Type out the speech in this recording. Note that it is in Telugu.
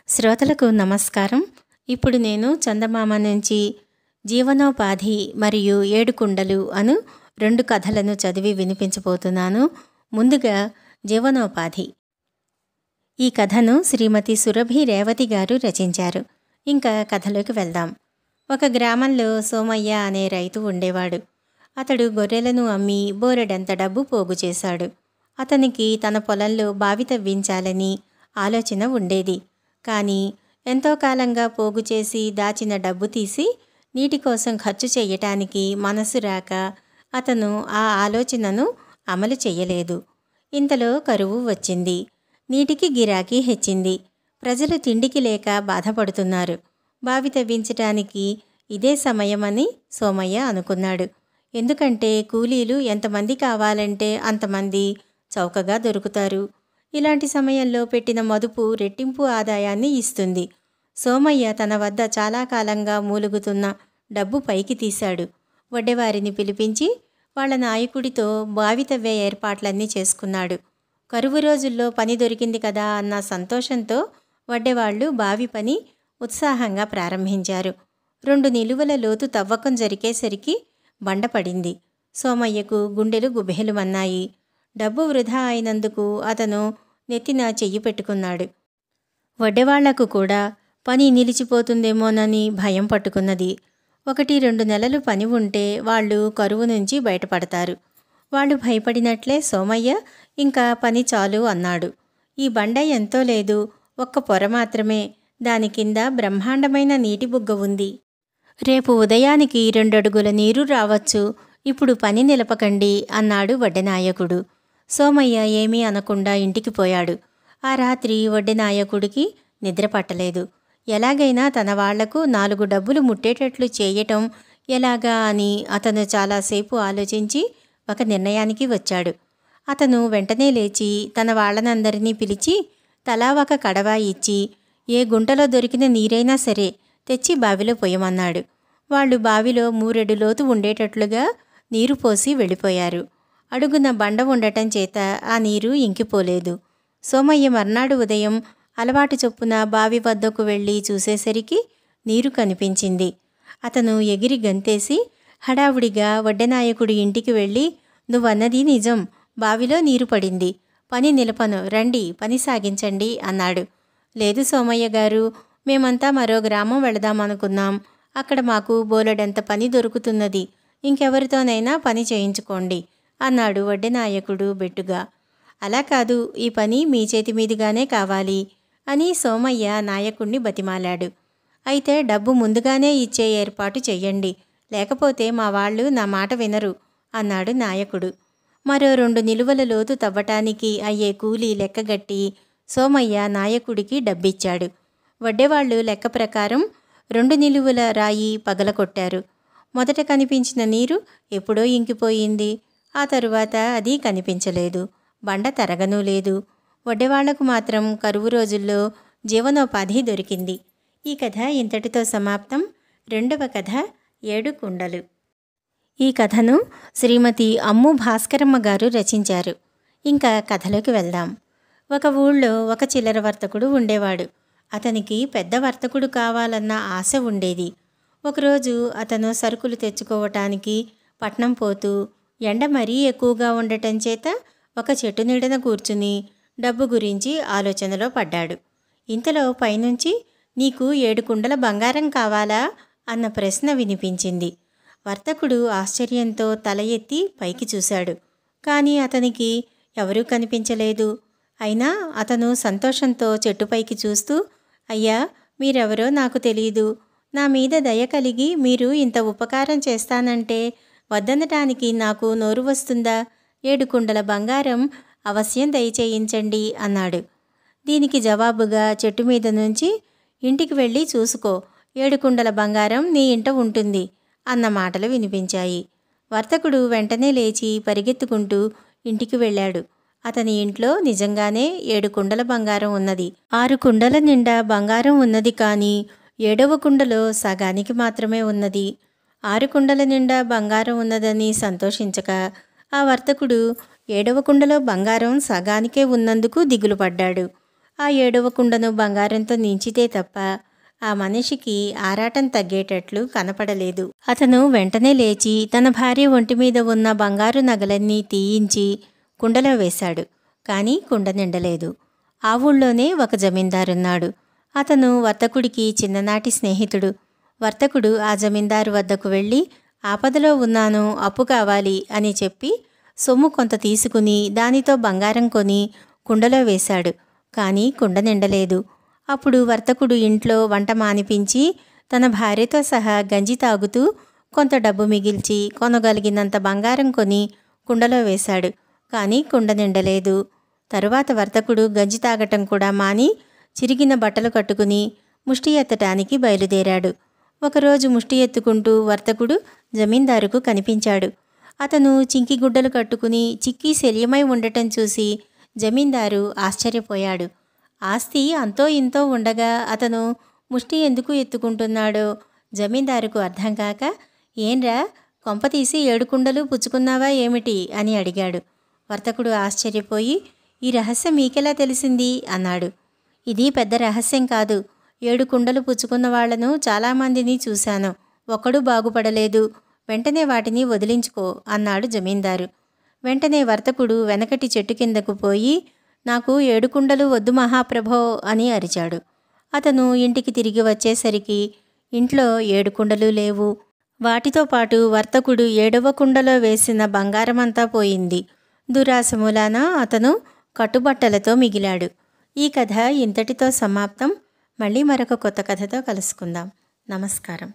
శ్రోతలకు నమస్కారం. ఇప్పుడు నేను చందమామ నుంచి జీవనోపాధి మరియు ఏడుకుండలు అను 2 కథలను చదివి వినిపించబోతున్నాను. ముందుగా జీవనోపాధి. ఈ కథను శ్రీమతి సురభి రేవతి గారు రచించారు. ఇంకా కథలోకి వెళ్దాం. ఒక గ్రామంలో సోమయ్య అనే రైతు ఉండేవాడు. అతడు గొర్రెలను అమ్మి బోరెడంత డబ్బు పోగు చేశాడు. అతనికి తన పొలంలో బావి తవ్వించాలని ఆలోచన ఉండేది. కానీ ఎంతో కాలంగా పోగు చేసి దాచిన డబ్బు తీసి నీటి కోసం ఖర్చు చేయటానికి మనసు రాక అతను ఆ ఆలోచనను అమలు చెయ్యలేదు. ఇంతలో కరువు వచ్చింది. నీటికి గిరాకీ హెచ్చింది. ప్రజలు తిండికి లేక బాధపడుతున్నారు. బావి తవ్వించటానికి ఇదే సమయమని సోమయ్య అనుకున్నాడు. ఎందుకంటే కూలీలు ఎంతమంది కావాలంటే అంతమంది చౌకగా దొరుకుతారు. ఇలాంటి సమయంలో పెట్టిన మదుపు రెట్టింపు ఆదాయాన్ని ఇస్తుంది. సోమయ్య తన వద్ద చాలా కాలంగా మూలుగుతున్న డబ్బు పైకి తీశాడు. వడ్డెవారిని పిలిపించి వాళ్ళ నాయకుడితో బావి తవ్వే ఏర్పాట్లన్నీ చేసుకున్నాడు. కరువు రోజుల్లో పని దొరికింది కదా అన్న సంతోషంతో వడ్డెవాళ్లు బావి పని ఉత్సాహంగా ప్రారంభించారు. 2 నిలువల లోతు తవ్వకం జరిగేసరికి బండపడింది. సోమయ్యకు గుండెలు గుబేలుమన్నాయి. డబ్బు వృధా అయినందుకు అతను నెత్తిన చెయ్యి పెట్టుకున్నాడు. వడ్డెవాళ్లకు కూడా పని నిలిచిపోతుందేమోనని భయం పట్టుకున్నది. 1-2 నెలలు పని ఉంటే వాళ్ళు కరువు నుంచి బయటపడతారు. వాళ్ళు భయపడినట్లే సోమయ్య ఇంకా పని చాలు అన్నాడు. ఈ బండ ఎంతో లేదు, 1 పొర మాత్రమే. దాని కింద బ్రహ్మాండమైన నీటి బుగ్గ ఉంది. రేపు ఉదయానికి 2 అడుగుల నీరు రావచ్చు. ఇప్పుడు పని నిలపకండి అన్నాడు వడ్డెనాయకుడు. సోమయ్య ఏమీ అనకుండా ఇంటికి పోయాడు. ఆ రాత్రి వడ్డెనాయకుడికి నిద్ర పట్టలేదు. ఎలాగైనా తన వాళ్లకు 4 డబ్బులు ముట్టేటట్లు చేయటం ఎలాగా అని అతను చాలాసేపు ఆలోచించి ఒక నిర్ణయానికి వచ్చాడు. అతను వెంటనే లేచి తన వాళ్ళనందరినీ పిలిచి తలా 1 కడవ ఇచ్చి ఏ గుంటలో దొరికిన నీరైనా సరే తెచ్చి బావిలో పొయ్యమన్నాడు. వాళ్ళు బావిలో 3 లోతు ఉండేటట్లుగా నీరు పోసి వెళ్ళిపోయారు. అడుగున బండ ఉండటం చేత ఆ నీరు ఇంకిపోలేదు. సోమయ్య మర్నాడు ఉదయం అలవాటు చొప్పున బావి వద్దకు వెళ్ళి చూసేసరికి నీరు కనిపించింది. అతను ఎగిరి గంతేసి హడావుడిగా వడ్డెనాయకుడి ఇంటికి వెళ్ళి, "నువ్వన్నది నిజం, బావిలో నీరు పడింది. పని నిలపను, రండి పని సాగించండి" అన్నాడు. "లేదు సోమయ్య గారు, మేమంతా మరో గ్రామం వెళదామనుకున్నాం. అక్కడ మాకు బోలెడంత పని దొరుకుతున్నది. ఇంకెవరితోనైనా పని చేయించుకోండి" అన్నాడు వడ్డెనాయకుడు బెట్టుగా. "అలా కాదు, ఈ పని మీ చేతి మీదుగానే కావాలి" అని సోమయ్య నాయకుణ్ణి బతిమాలాడు. "అయితే డబ్బు ముందుగానే ఇచ్చే ఏర్పాటు చెయ్యండి, లేకపోతే మా వాళ్ళు నా మాట వినరు" అన్నాడు నాయకుడు. మరో 2 నిలువల లోతు తవ్వటానికి అయ్యే కూలీ లెక్కగట్టి సోమయ్య నాయకుడికి డబ్బిచ్చాడు. వడ్డెవాళ్లు లెక్క ప్రకారం 2 నిలువల రాయి పగలకొట్టారు. మొదట కనిపించిన నీరు ఎప్పుడో ఇంకిపోయింది. ఆ తరువాత అది కనిపించలేదు. బండ తరగనూ లేదు. వడ్డెవాళ్లకు మాత్రం కరువు రోజుల్లో జీవనోపాధి దొరికింది. ఈ కథ ఇంతటితో సమాప్తం. 2వ కథ ఏడుకుండలు. ఈ కథను శ్రీమతి అమ్ము భాస్కరమ్మ గారు రచించారు. ఇంకా కథలోకి వెళ్దాం. ఒక ఊళ్ళో ఒక చిల్లర వర్తకుడు ఉండేవాడు. అతనికి పెద్ద వర్తకుడు కావాలన్న ఆశ ఉండేది. ఒకరోజు అతను సరుకులు తెచ్చుకోవటానికి పట్నం పోతూ ఎండ మరీ ఎక్కువగా ఉండటం చేత ఒక చెట్టు నీడన కూర్చుని డబ్బు గురించి ఆలోచనలో పడ్డాడు. ఇంతలో పైనుంచి, "నీకు 7 కుండల బంగారం కావాలా?" అన్న ప్రశ్న వినిపించింది. వర్తకుడు ఆశ్చర్యంతో తల ఎత్తి పైకి చూశాడు. కానీ అతనికి ఎవరూ కనిపించలేదు. అయినా అతను సంతోషంతో చెట్టుపైకి చూస్తూ, "అయ్యా, మీరెవరో నాకు తెలీదు. నా మీద దయ కలిగి మీరు ఇంత ఉపకారం చేస్తానంటే వద్దనటానికి నాకు నోరు వస్తుందా? 7 కుండల బంగారం అవశ్యం దయచేయించండి" అన్నాడు. దీనికి జవాబుగా చెట్టు మీద నుంచి, "ఇంటికి వెళ్ళి చూసుకో, 7 కుండల బంగారం నీ ఇంట ఉంటుంది" అన్న మాటలు వినిపించాయి. వర్తకుడు వెంటనే లేచి పరిగెత్తుకుంటూ ఇంటికి వెళ్ళాడు. అతని ఇంట్లో నిజంగానే 7 కుండల బంగారం ఉన్నది. 6 కుండల నిండా బంగారం ఉన్నది, కానీ 7వ కుండలో సగానికి మాత్రమే ఉన్నది. 6 కుండల నిండా బంగారం ఉన్నదని సంతోషించక ఆ వర్తకుడు 7వ కుండలో బంగారం సగానికే ఉన్నందుకు దిగులు పడ్డాడు. ఆ 7వ కుండను బంగారంతో నించితే తప్ప ఆ మనిషికి ఆరాటం తగ్గేటట్లు కనపడలేదు. అతను వెంటనే లేచి తన భార్య ఒంటి మీద ఉన్న బంగారు నగలన్నీ తీయించి కుండలో వేశాడు. కానీ కుండ నిండలేదు. ఆ ఊళ్ళోనే ఒక జమీందారున్నాడు. అతను వర్తకుడికి చిన్ననాటి స్నేహితుడు. వర్తకుడు ఆ జమీందారు వద్దకు వెళ్ళి, ఆపదలో ఉన్నాను, అప్పు కావాలి అని చెప్పి సొమ్ము కొంత తీసుకుని దానితో బంగారం కొని కుండలో వేశాడు. కానీ కుండ నిండలేదు. అప్పుడు వర్తకుడు ఇంట్లో వంట మానిపించి తన భార్యతో సహా గంజి తాగుతూ కొంత డబ్బు మిగిల్చి కొనగలిగినంత బంగారం కొని కుండలో వేశాడు. కానీ కుండ నిండలేదు. తరువాత వర్తకుడు గంజి తాగటం కూడా మాని చిరిగిన బట్టలు కట్టుకుని ముష్టి ఎత్తటానికి బయలుదేరాడు. ఒకరోజు ముష్టి ఎత్తుకుంటూ వర్తకుడు జమీందారుకు కనిపించాడు. అతను చింకి గుడ్డలు కట్టుకుని చిక్కి శల్యమై ఉండటం చూసి జమీందారు ఆశ్చర్యపోయాడు. ఆస్తి అంతో ఇంతో ఉండగా అతను ముష్టి ఎందుకు ఎత్తుకుంటున్నాడో జమీందారుకు అర్థం కాక, ఏంరా, కొంపతీసి 7 కుండలు పుచ్చుకున్నావా ఏమిటి అని అడిగాడు. వర్తకుడు ఆశ్చర్యపోయి, ఈ రహస్యం మీకెలా తెలిసింది అన్నాడు. ఇది పెద్ద రహస్యం కాదు. 7 కుండలు పుచ్చుకున్న వాళ్లను చాలామందిని చూశాను. ఒక్కడూ బాగుపడలేదు. వెంటనే వాటిని వదిలించుకో అన్నాడు జమీందారు. వెంటనే వర్తకుడు వెనకటి చెట్టు కిందకు పోయి, నాకు 7 కుండలు వద్దు మహాప్రభో అని అరిచాడు. అతను ఇంటికి తిరిగి వచ్చేసరికి ఇంట్లో 7 కుండలు లేవు. వాటితో పాటు వర్తకుడు 7వ కుండలో వేసిన బంగారమంతా పోయింది. దురాశ మూలాన అతను కట్టుబట్టలతో మిగిలాడు. ఈ కథ ఇంతటితో సమాప్తం. మళ్ళీ మరొక కొత్త కథతో కలుసుకుందాం. నమస్కారం.